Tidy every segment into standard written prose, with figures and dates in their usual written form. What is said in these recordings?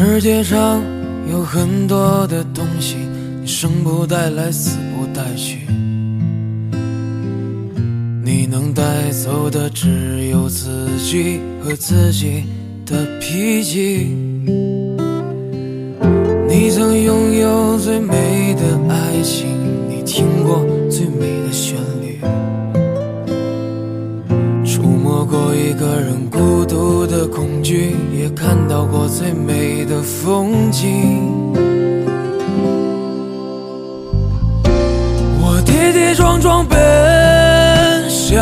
世界上有很多的东西，你生不带来，死不带去。你能带走的只有自己和自己的脾气。你曾拥有最美的爱情，你听过最美的旋律，触摸过一个人孤独的恐惧，也看到过最美的风景。我跌跌撞撞奔向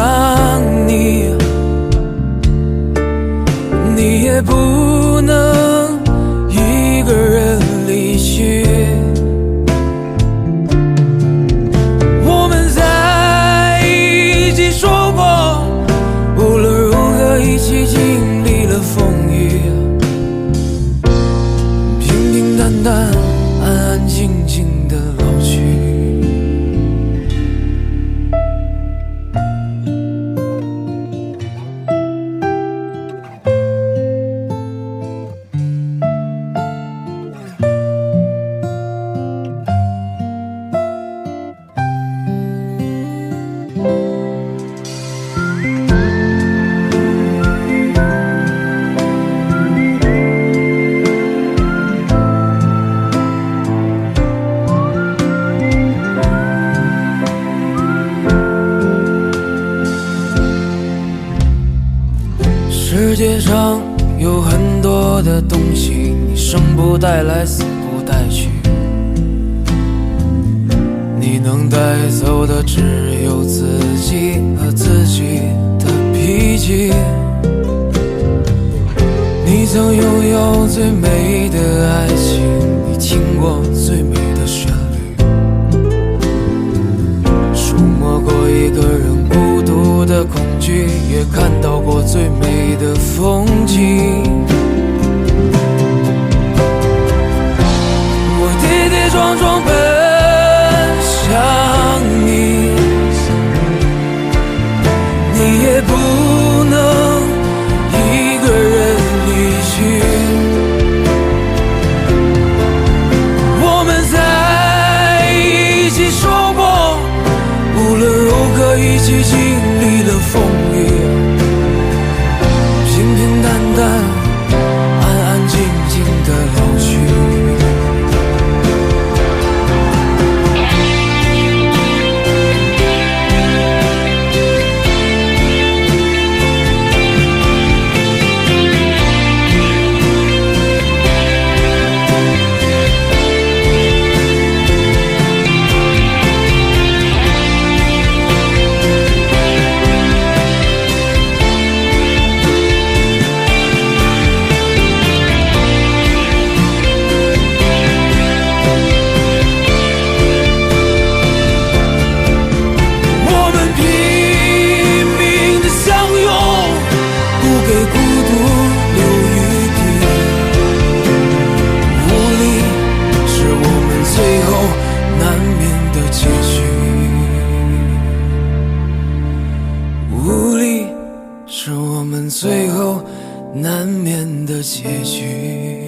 你，你也不能一个人离去。我们在一起说过，无论如何一起经历了风雨，平平淡淡，安安静静的老去。世界上有很多的东西，你生不带来，死不带去。你能带走的只有自己和自己的脾气。你曾拥有最美的爱情，你听过最美的旋律，触摸过一个人孤独的恐惧，也看到过最美的风景。我跌跌撞撞奔向你，你也不能一个人离去。我们在一起说过，无论如何一起经历了风雨，平平淡淡，安安静静的老去。无力是我们最后难免的结局。